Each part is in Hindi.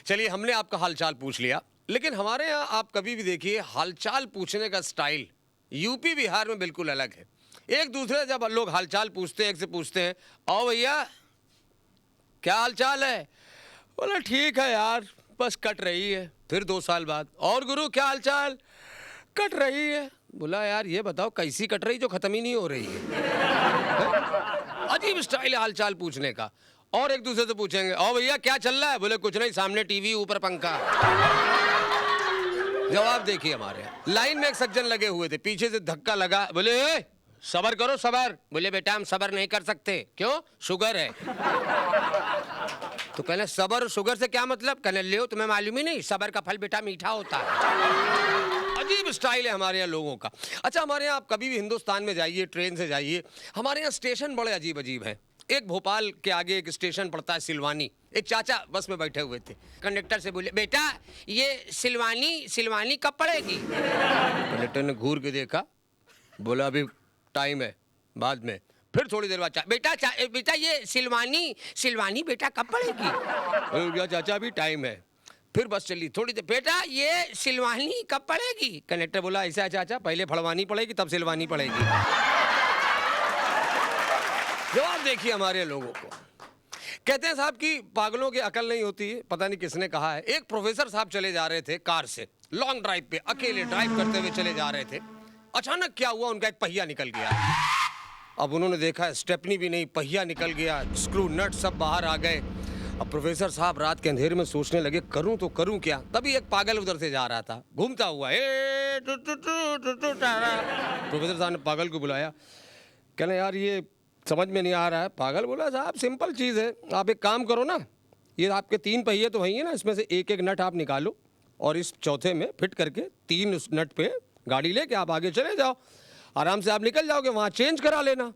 चलिए, हमने आपका हालचाल पूछ लिया, लेकिन हमारे यहाँ आप कभी भी देखिए हालचाल पूछने का स्टाइल यूपी बिहार में बिल्कुल अलग है। एक दूसरे से जब लोग हालचाल पूछते हैं, एक से पूछते हैं, आओ भैया क्या हालचाल है? बोला ठीक है यार, बस कट रही है। फिर 2 साल बाद, और गुरु क्या हालचाल? कट रही है। बोला यार ये बताओ कैसी कट रही जो खत्म ही नहीं हो रही है? अजीब स्टाइल है हालचाल पूछने का। और एक दूसरे से पूछेंगे, ओ भैया क्या चल रहा है? बोले कुछ नहीं, सामने टीवी ऊपर पंखा। जवाब देखिए हमारे यहाँ। लाइन में एक सज्जन लगे हुए थे, पीछे से धक्का लगा, बोले सबर करो सबर। बोले बेटा हम सबर नहीं कर सकते। क्यों? शुगर है। तो कहने सबर और शुगर से क्या मतलब? कहने ले तुम्हें मालूम ही नहीं, सबर का फल बेटा मीठा होता है। अजीब स्टाइल है हमारे यहाँ लोगों का। अच्छा, हमारे यहाँ आप कभी भी हिंदुस्तान में जाइए, ट्रेन से जाइए, हमारे यहाँ स्टेशन बड़े अजीब अजीब हैं। एक भोपाल के आगे एक स्टेशन पड़ता है सिलवानी। एक चाचा बस में बैठे हुए थे, कंडक्टर से बोले बेटा ये सिलवानी कब पड़ेगी? कंडक्टर ने घूर के देखा, बोला अभी टाइम है, बाद में। फिर थोड़ी देर बाद बेटा ये सिलवानी बेटा कब पड़ेगी? चाचा अभी टाइम है। फिर बस चली, थोड़ी देर, बेटा ये सिलवानी कब पड़ेगी? कंडक्टर बोला ऐसा चाचा, पहले फड़वानी पड़ेगी तब सिलवानी पड़ेगी। जवाब देखिए हमारे लोगों को। कहते हैं साहब कि पागलों की अकल नहीं होती है, पता नहीं किसने कहा है। एक प्रोफेसर साहब चले जा रहे थे कार से, लॉन्ग ड्राइव पे, अकेले ड्राइव करते हुए चले जा रहे थे। अचानक क्या हुआ, उनका एक पहिया निकल गया। अब उन्होंने देखा स्टेपनी भी नहीं, पहिया निकल गया, स्क्रू नट सब बाहर आ गए। अब प्रोफेसर साहब रात के अंधेरे में सोचने लगे करूं तो करूं क्या। तभी एक पागल उधर से जा रहा था घूमता हुआ, प्रोफेसर साहब ने पागल को बुलाया, कहना यार ये समझ में नहीं आ रहा है। पागल बोला साहब सिंपल चीज़ है, आप एक काम करो ना, ये आपके 3 पहिए तो वही है ना, इसमें से एक एक नट आप निकालो और इस चौथे में फिट करके 3 उस नट पे गाड़ी लेके आप आगे चले जाओ, आराम से आप निकल जाओगे, वहाँ चेंज करा लेना।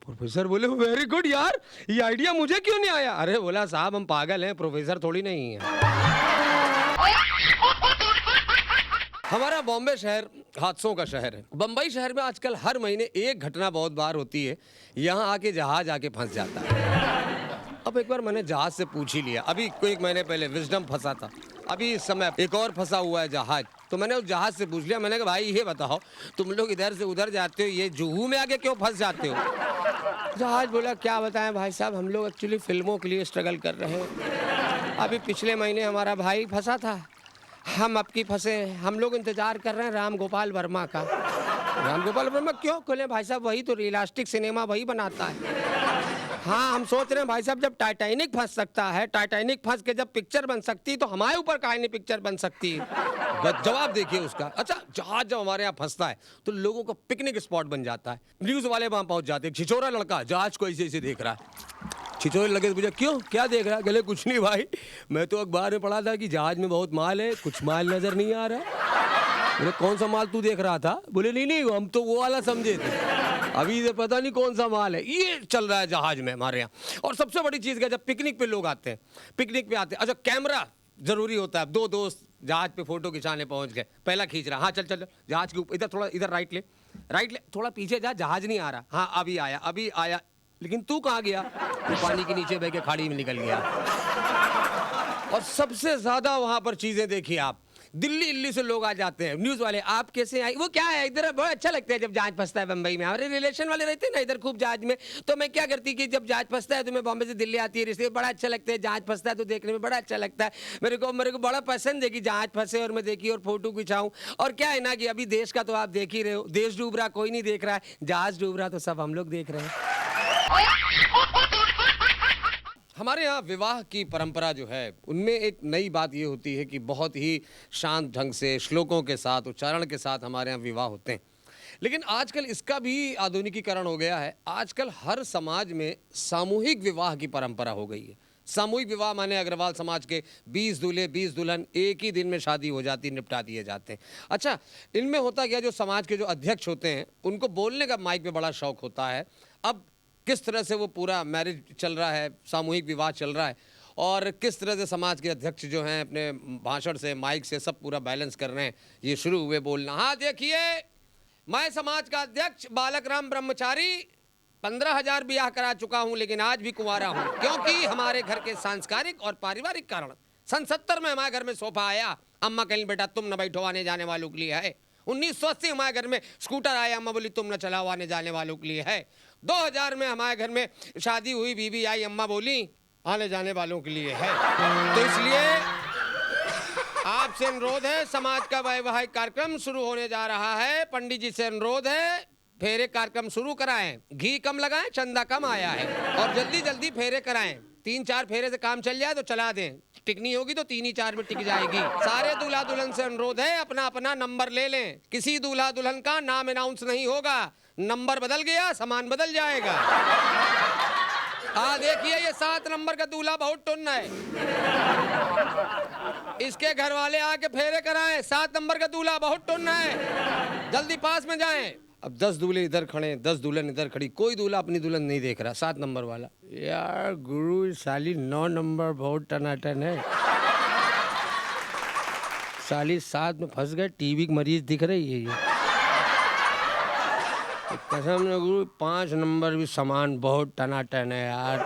प्रोफेसर बोले वेरी गुड यार, ये आइडिया मुझे क्यों नहीं आया? अरे बोला साहब हम पागल हैं, प्रोफेसर थोड़ी नहीं है। हमारा बॉम्बे शहर हादसों का शहर है। बम्बई शहर में आजकल हर महीने एक घटना बहुत बार होती है, यहाँ आके जहाज आके फंस जाता है। अब एक बार मैंने जहाज से पूछ ही लिया, अभी कोई एक महीने पहले विजडम फंसा था, अभी इस समय एक और फंसा हुआ है जहाज। तो मैंने उस जहाज से पूछ लिया, मैंने कहा भाई ये बताओ तुम लोग इधर से उधर जाते हो, ये जुहू में आके क्यों फंस जाते हो? जहाज बोला क्या बताएं भाई साहब, हम लोग एक्चुअली फिल्मों के लिए स्ट्रगल कर रहे हैं। अभी पिछले महीने हमारा भाई फंसा था, हम अब की फंसे, हम लोग इंतजार कर रहे हैं राम गोपाल वर्मा का। राम गोपाल वर्मा क्यों? खोले भाई साहब वही तो रियलिस्टिक सिनेमा वही बनाता है। हाँ हम सोच रहे हैं भाई साहब जब टाइटैनिक फंस सकता है, टाइटैनिक फंस के जब पिक्चर बन सकती है तो हमारे ऊपर काहे नहीं पिक्चर बन सकती है? जवाब देखिए उसका। अच्छा, जहाज जब हमारे यहाँ फंसता है तो लोगों का पिकनिक स्पॉट बन जाता है, न्यूज वाले वहां पहुंच जाते हैं। छिछोरा लड़का जहाज को ऐसे ऐसे देख रहा है, छिछोरे लगे तो पूछा क्यों क्या देख रहा है? गले कुछ नहीं भाई, मैं तो अखबार में पढ़ा था कि जहाज में बहुत माल है, कुछ माल नजर नहीं आ रहा है। बोले कौन सा माल तू देख रहा था? बोले नहीं हम तो वो वाला समझे थे, अभी इधर पता नहीं कौन सा माल है। ये चल रहा है जहाज में हमारे यहाँ। और सबसे बड़ी चीज क्या, जब पिकनिक पे लोग आते हैं, पिकनिक पे आते हैं, अच्छा कैमरा जरूरी होता है। 2 दोस्त जहाज पे फोटो खिंचाने पहुंच गए, पहला खींच रहा, हाँ चल जहाज के ऊपर, इधर थोड़ा, इधर राइट ले, थोड़ा पीछे जा, जहाज नहीं आ रहा, हाँ अभी आया, लेकिन तू कहाँ गया? तू पानी के नीचे बह के खाड़ी में निकल गया। और सबसे ज्यादा वहां पर चीजें देखिए आप, दिल्ली से लोग आ जाते हैं, न्यूज वाले आप कैसे आए, वो क्या है इधर बहुत अच्छा लगता है जब जहाज फंसता है बम्बई में। हमारे रिलेशन वाले रहते हैं ना इधर खूब जहाज में, तो मैं क्या करती कि जब जहाज फंसता है तो मैं बॉम्बे से दिल्ली आती है, रिश्ते बड़ा अच्छा लगता है, जहाज फंसता है तो देखने में बड़ा अच्छा लगता है। मेरे को बड़ा पसंद है कि जहाज फंसे और मैं देखी और फोटो खिंचाऊं। और क्या है ना कि अभी देश का तो आप देख ही रहे हो, देश डूब रहा कोई नहीं देख रहा है, जहाज डूब रहा तो सब हम लोग देख रहे हैं। हमारे यहाँ विवाह की परंपरा जो है उनमें एक नई बात ये होती है कि बहुत ही शांत ढंग से श्लोकों के साथ, उच्चारण के साथ हमारे यहाँ विवाह होते हैं। लेकिन आजकल इसका भी आधुनिकीकरण हो गया है। आजकल हर समाज में सामूहिक विवाह की परंपरा हो गई है। सामूहिक विवाह माने अग्रवाल समाज के 20 दूल्हे 20 दुल्हन एक ही दिन में शादी हो जाती, निपटा दिए जाते हैं। अच्छा, इनमें होता क्या, जो समाज के जो अध्यक्ष होते हैं उनको बोलने का माइक पे बड़ा शौक होता है। अब किस तरह से वो पूरा मैरिज चल रहा है, सामूहिक विवाह चल रहा है, और किस तरह से समाज के अध्यक्ष जो हैं अपने भाषण से, माइक से सब पूरा बैलेंस कर रहे हैं। ये शुरू हुए बोलना, हाँ देखिए मैं समाज का अध्यक्ष बालक राम ब्रह्मचारी 15,000 ब्याह करा चुका हूं, लेकिन आज भी कुंवारा हूं, क्योंकि हमारे घर के सांस्कारिक और पारिवारिक कारण सन 70 में हमारे घर में सोफा आया, अम्मा कहीं बेटा तुम न बैठो, आने जाने वालों के लिए है। 1980 हमारे घर में स्कूटर आया, अम्मा बोली तुम न चलाओ, आने जाने वालों के लिए है। 2000 में हमारे घर में शादी हुई, बीबी आई, अम्मा बोली आने जाने वालों के लिए है। तो इसलिए आपसे अनुरोध है, समाज का वैवाहिक कार्यक्रम शुरू होने जा रहा है। पंडित जी से अनुरोध है, फेरे कार्यक्रम शुरू कराएं, घी कम लगाएं, चंदा कम आया है, और जल्दी जल्दी फेरे कराएं। 3-4 फेरे से काम चल जाए तो चला दें, टिकनी होगी तो 3 ही 4 में टिक जाएगी। सारे दूल्हा दुल्हन से अनुरोध है, अपना अपना नंबर ले लें। किसी दूल्हा दुल्हन का नाम अनाउंस नहीं होगा, नंबर बदल गया सामान बदल जाएगा। देखिए ये 7 नंबर का दूल्हा बहुत टुन्न है, इसके घर वाले आके फेरे कराएं। 7 नंबर का दूल्हा बहुत टुन्न है, जल्दी पास में जाएं। अब 10 दूल्हे इधर खड़े, 10 दुल्हन इधर खड़ी, कोई दूल्हा अपनी दुल्हन नहीं देख रहा। 7 नंबर वाला, यार गुरु साली 9 नंबर बहुत टनाटन है, साली 7 में फंस गए, टीबी की मरीज दिख रही है ये। कसम ने गुरु 5 नंबर भी सामान बहुत टनाटन है यार,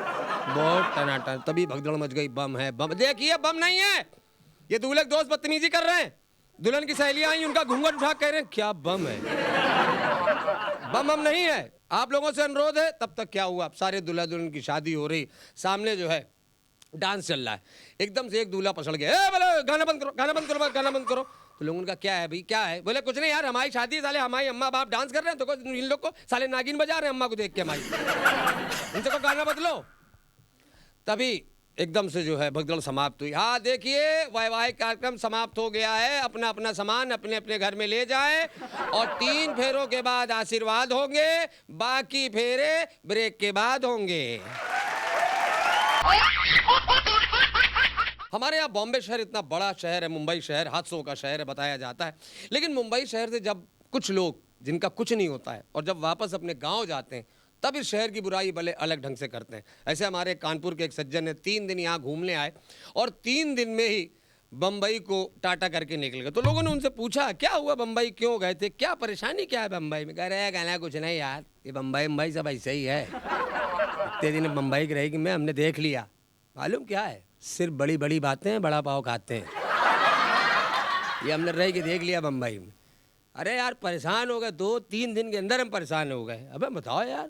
बहुत टनाटन। तभी भगदड़ मच गई, बम है बम। देखिए बम नहीं है, ये दूल्हे दोस्त बदतमीजी कर रहे हैं। दुल्हन की सहेलियां आई, उनका घूंघट उठा कह रहे हैं क्या बम है। बम नहीं है। आप लोगों से अनुरोध है, तब तक क्या हुआ, सारे दूल्हा दुल्हन की शादी हो रही, सामने जो है डांस चल रहा है। एकदम से एक दूल्हा पसड़ गया, बोले गाना बंद करो, गाना बंद करो, गाना बंद करो। तो लोगों का क्या है भाई, क्या है? बोले कुछ नहीं यार, हमारी शादी, साले हमारी अम्मा बाप डांस कर रहे हैं, तो इन लोग को साले नागिन बजा रहे हैं अम्मा को देख के हमारी, इनसे को गाना बदलो। तभी एकदम से जो है भगदड़ समाप्त हुई। हाँ देखिए, वैवाहिक कार्यक्रम समाप्त हो गया है। अपना अपना सामान अपने अपने घर में ले जाए, और 3 फेरों के बाद आशीर्वाद होंगे, बाकी फेरे ब्रेक के बाद होंगे। हमारे यहाँ बॉम्बे शहर इतना बड़ा शहर है, मुंबई शहर हादसों का शहर है बताया जाता है, लेकिन मुंबई शहर से जब कुछ लोग जिनका कुछ नहीं होता है और जब वापस अपने गांव जाते हैं, तब इस शहर की बुराई भले अलग ढंग से करते हैं। ऐसे हमारे कानपुर के एक सज्जन ने 3 दिन यहाँ घूमने आए, और 3 दिन में ही बम्बई को टाटा करके निकल गए। तो लोगों ने उनसे पूछा क्या हुआ, बम्बई क्यों गए थे, क्या परेशानी क्या है बम्बई में? कह रहे हैं कहना कुछ नहीं यार, ये बम्बई सब ऐसे ही है, इतने दिन बम्बई की रहेगी मैं, हमने देख लिया। मालूम क्या है, सिर्फ बड़ी बड़ी बातें बड़ा पाव खाते हैं, ये हमने रह के देख लिया बम्बई में। अरे यार परेशान हो गए, 2-3 दिन के अंदर हम परेशान हो गए। अबे बताओ यार,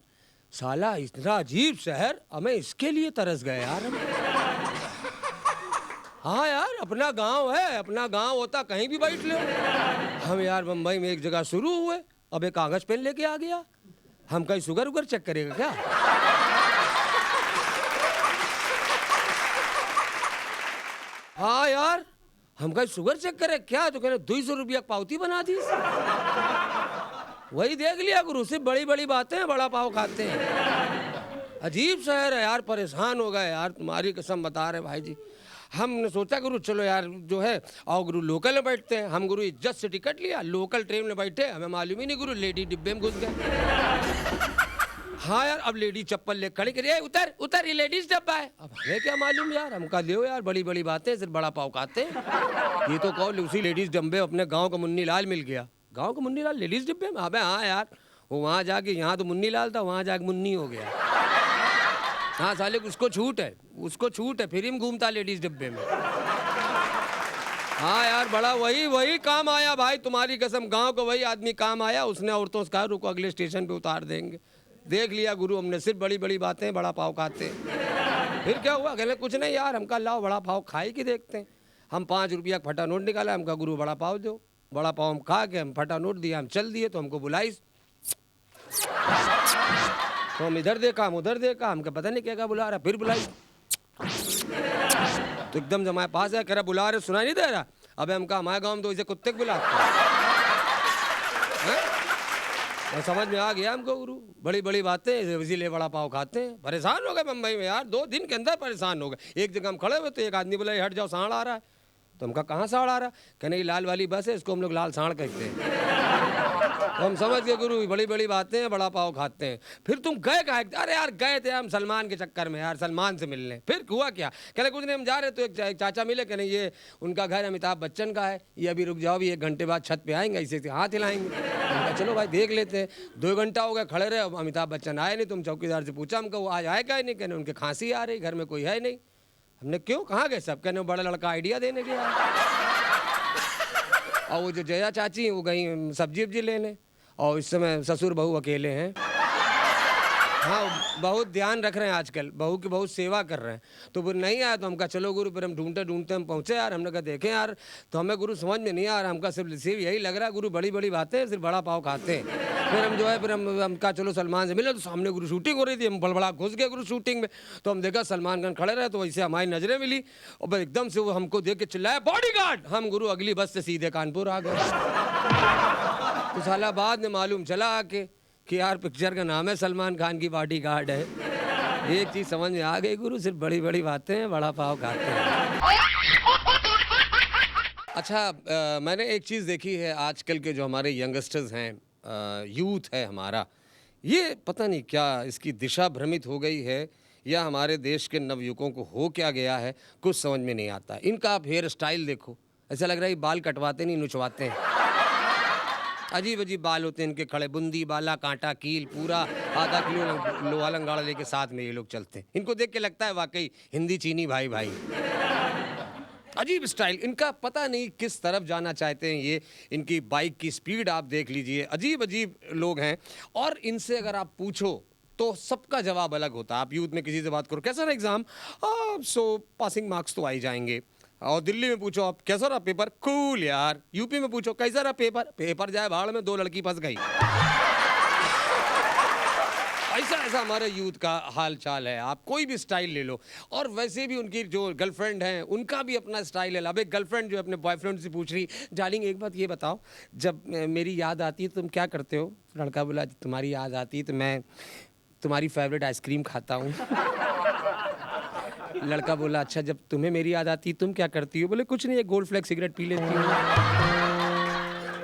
साला इतना अजीब शहर, हमें इसके लिए तरस गए यार हम। हाँ यार, अपना गांव है, अपना गांव होता कहीं भी बैठ लो। हम यार बम्बई में एक जगह शुरू हुए, अब एक कागज पेन लेके आ गया, हम कहीं शुगर उगर चेक करेगा क्या? हाँ यार, हम कहीं शुगर चेक करे क्या? तो कहने 200 रुपया पावती बना दी। वही देख लिया गुरु, सिर्फ बड़ी बड़ी बातें बड़ा पाव खाते हैं। अजीब शहर है यार, परेशान हो गए यार, तुम्हारी कसम बता रहे भाई जी। हमने सोचा गुरु चलो यार जो है आओ गुरु लोकल में बैठते हैं। हम गुरु इज्जत से टिकट लिया, लोकल ट्रेन में बैठे, हमें मालूम ही नहीं गुरु लेडी डिब्बे में घुस गए। हाँ यार, अब लेडीज चप्पल ले खड़ी करिए, उतर उतर, ये लेडीज डब्बा है। अब हमें क्या मालूम यार, हम कहा लियो यार, बड़ी बड़ी बातें सिर्फ बड़ा पाव खाते हैं। ये तो कहो उसी लेडीज डब्बे अपने गांव का मुन्नी लाल मिल गया। गांव का मुन्नी लाल लेडीज डिब्बे में? अबे हाँ यार, वो वहाँ जाके, यहाँ तो मुन्नी लाल था, वहाँ जाके मुन्नी हो गया। हाँ साले उसको छूट है, उसको छूट है, फिर ही घूमता लेडीज डिब्बे में। हाँ यार, बड़ा वही काम आया भाई, तुम्हारी कसम, गांव का वही आदमी काम आया। उसने औरतों से कहा रुको अगले स्टेशन पे उतार देंगे। देख लिया गुरु हमने, सिर्फ बड़ी बड़ी बातें बड़ा पाव खाते हैं। फिर क्या हुआ, कहले कुछ नहीं यार, हम कहा लाओ बड़ा पाव खाई के देखते हैं। हम 5 रुपया का फटा नोट निकाला, हम कहा गुरु बड़ा पाव दो। बड़ा पाव हम खा के, हम फटा नोट दिया, हम चल दिए। तो हमको बुलाई, तो हम इधर देखा, हम उधर देखा, हमको पता नहीं क्या बुला रहा। फिर बुलाई तो एकदम हमारे पास है, कह रहा बुला रहे, सुनाई नहीं दे रहा। अबे हम कहा हमारे गाँव में तो इसे कुत्ते को बुलाते हैं। और समझ में आ गया हमको गुरु, बड़ी बड़ी बातें इसीलिए बड़ा पाव खाते हैं। परेशान हो गए बम्बई में यार, 2 दिन के अंदर परेशान हो गए। एक जगह हम खड़े हुए तो एक आदमी बोला हट जाओ, सांड आ रहा है। तो हम कहा कहाँ सांड आ रहा? कहने ये लाल वाली बस है, इसको हम लोग लाल सांड कहते हैं। तो हम समझ गए गुरु, बड़ी बड़ी बातें बड़ा पाव खाते हैं। फिर तुम गए कहाँ? अरे यार गए थे हम सलमान के चक्कर में यार, सलमान से मिलने। फिर हुआ क्या? कहने कुछ नहीं, हम जा रहे तो एक चाचा मिले, कहने ये उनका घर अमिताभ बच्चन का है, ये अभी रुक जाओ, भी 1 घंटे बाद छत पे आएंगे, ऐसे हाथ हिलाएंगे। चलो भाई देख लेते हैं। 2 घंटा हो गया खड़े रहे, अमिताभ बच्चन आए नहीं। तुम चौकीदार से पूछा हमको वो आज आए क्या नहीं? कहने उनके खांसी आ रही, घर में कोई है नहीं। हमने क्यों, कहाँ गए सब? कहने बड़ा लड़का आइडिया देने गया। और वो जो जया चाची वो गई सब्जी वब्जी लेने, और इस समय ससुर बहू अकेले हैं। हाँ, बहुत ध्यान रख रहे हैं आजकल, बहू की बहुत सेवा कर रहे हैं। तो वो नहीं आया तो हम कहा चलो गुरु, फिर हम ढूंढते ढूंढते हम पहुँचे यार। हमने कहा देखें यार, तो हमें गुरु समझ में नहीं आ रहा, हमका सिर्फ यही लग रहा है गुरु बड़ी बड़ी बातें सिर्फ बड़ा पाव खाते हैं। फिर हम जो है, फिर हम कहा चलो सलमान से मिले, तो सामने गुरु शूटिंग हो रही थी, हम बड़बड़ा घुस गए गुरु शूटिंग में। तो हम देखा सलमान खान खड़े रहे, तो वैसे हमारी नजरें मिली और बस एकदम से वो हमको देख के चिल्लाया बॉडीगार्ड। हम गुरु अगली बस से सीधे कानपुर आ गए। तो साला बाद में मालूम चला आके कि यार पिक्चर का नाम है सलमान खान की बॉडीगार्ड है। एक चीज समझ में आ गई गुरु, सिर्फ बड़ी बड़ी बातें हैं बड़ा पाव खाते हैं। अच्छा, मैंने एक चीज़ देखी है, आजकल के जो हमारे यंगस्टर्स हैं, यूथ है हमारा, ये पता नहीं क्या इसकी दिशा भ्रमित हो गई है या हमारे देश के नवयुवकों को हो क्या गया है, कुछ समझ में नहीं आता। इनका आप हेयर स्टाइल देखो, ऐसा लग रहा है बाल कटवाते नहीं नुचवाते हैं। अजीब अजीब बाल होते हैं इनके खड़े, बुंदी बाला, कांटा कील, पूरा आधा किलो लोहा लंगाड़ा लेके साथ में ये लोग चलते हैं। इनको देख के लगता है वाकई हिंदी चीनी भाई भाई। अजीब स्टाइल इनका, पता नहीं किस तरफ जाना चाहते हैं ये। इनकी बाइक की स्पीड आप देख लीजिए, अजीब अजीब लोग हैं। और इनसे अगर आप पूछो तो सबका जवाब अलग होता है। आप यूथ में किसी से बात करो कैसा रहा एग्जाम, सो पासिंग मार्क्स तो आ ही जाएंगे। और दिल्ली में पूछो आप कैसा रहा पेपर, कूल यार। यूपी में पूछो कैसा रहा पेपर, पेपर जाए भाड़ में, 2 लड़की फंस गई। ऐसा ऐसा हमारे यूथ का हाल चाल है। आप कोई भी स्टाइल ले लो। और वैसे भी उनकी जो गर्लफ्रेंड हैं उनका भी अपना स्टाइल है। अब एक गर्लफ्रेंड जो अपने बॉयफ्रेंड से पूछ रही, डार्लिंग एक बात ये बताओ, जब मेरी याद आती है तुम क्या करते हो? लड़का बोला तुम्हारी याद आती है तो मैं तुम्हारी फेवरेट आइसक्रीम खाता हूँ। लड़का बोला अच्छा जब तुम्हें मेरी याद आती है तुम क्या करती हो? बोले कुछ नहीं, एक गोल्ड फ्लेक्स सिगरेट पी लेती हूँ।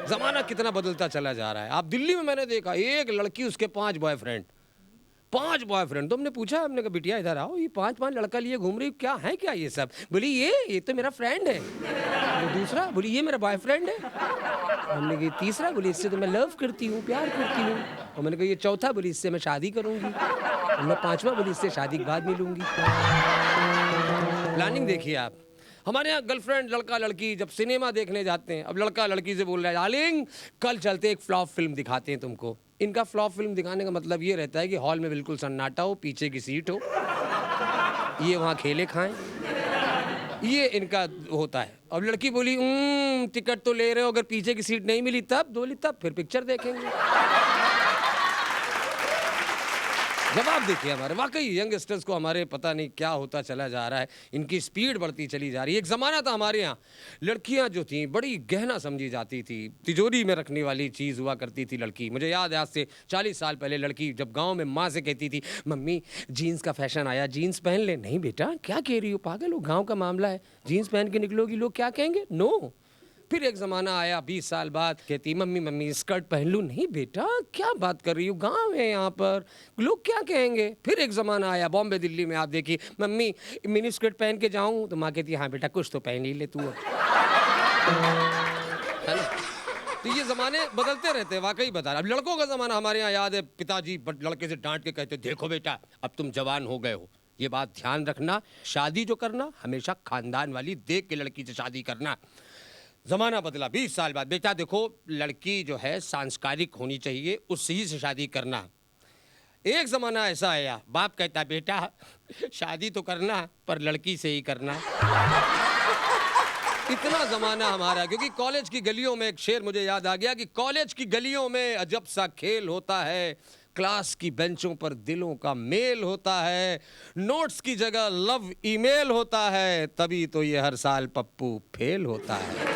जमाना कितना बदलता चला जा रहा है। आप दिल्ली में मैंने देखा एक लड़की उसके 5 बॉयफ्रेंड। तो हमने पूछा, हमने कहा बिटिया इधर आओ, ये 5 लड़का लिए घूम रही, क्या है क्या ये सब? बोली ये तो मेरा फ्रेंड है। वो दूसरा बोली ये मेरा बॉयफ्रेंड है। हमने कहा तीसरा बोली इससे तो मैं लव करती हूँ, प्यार करती हूँ। और मैंने कहा ये चौथा बोली इससे मैं शादी करूँगी। हमने 5वां बोली इससे शादी के बाद मिलूंगी। प्लानिंग देखिए आप। हमारे यहाँ गर्लफ्रेंड लड़का लड़की जब सिनेमा देखने जाते हैं, अब लड़का लड़की से बोल रहा है डार्लिंग कल चलते एक फ्लॉप फिल्म दिखाते हैं तुमको। इनका फ्लॉप फिल्म दिखाने का मतलब ये रहता है कि हॉल में बिल्कुल सन्नाटा हो, पीछे की सीट हो, ये वहाँ खेले खाएं, ये इनका होता है। अब लड़की बोली टिकट तो ले रहे हो, अगर पीछे की सीट नहीं मिली तब? बोली तब फिर पिक्चर देखेंगे। जवाब देखिए हमारे, वाकई यंगस्टर्स को हमारे पता नहीं क्या होता चला जा रहा है, इनकी स्पीड बढ़ती चली जा रही है। एक ज़माना था हमारे यहाँ लड़कियाँ जो थीं बड़ी गहना समझी जाती थी, तिजोरी में रखने वाली चीज़ हुआ करती थी लड़की। मुझे याद है आज से 40 साल पहले लड़की जब गांव में माँ से कहती थी मम्मी जीन्स का फैशन आया, जीन्स पहन ले। नहीं बेटा क्या कह रही हो, पागल हो, गाँव का मामला है, जीन्स पहन के निकलोगी लोग क्या कहेंगे? नो। फिर एक ज़माना आया 20 साल बाद, कहती मम्मी स्कर्ट पहन लूँ। नहीं बेटा क्या बात कर रही हो, गांव है यहाँ पर, लोग क्या कहेंगे? फिर एक ज़माना आया बॉम्बे दिल्ली में, आप देखिए मम्मी मिनी स्कर्ट पहन के जाऊँ, तो माँ कहती हाँ बेटा कुछ तो पहन ही ले तू। है ना? तो ये ज़माने बदलते रहते हैं, वाकई बता रहा। अब लड़कों का ज़माना हमारे यहाँ याद है, पिताजी लड़के से डांट के कहते देखो बेटा अब तुम जवान हो गए हो, ये बात ध्यान रखना, शादी जो करना हमेशा खानदान वाली देख के लड़की से शादी करना। ज़माना बदला 20 साल बाद, बेटा देखो लड़की जो है सांस्कारिक होनी चाहिए, उससे से शादी करना। एक ज़माना ऐसा आया, बाप कहता बेटा शादी तो करना पर लड़की से ही करना। इतना ज़माना हमारा, क्योंकि कॉलेज की गलियों में एक शेर मुझे याद आ गया कि कॉलेज की गलियों में अजब सा खेल होता है, क्लास की बेंचों पर दिलों का मेल होता है, नोट्स की जगह लव ईमेल होता है, तभी तो ये हर साल पप्पू फेल होता है।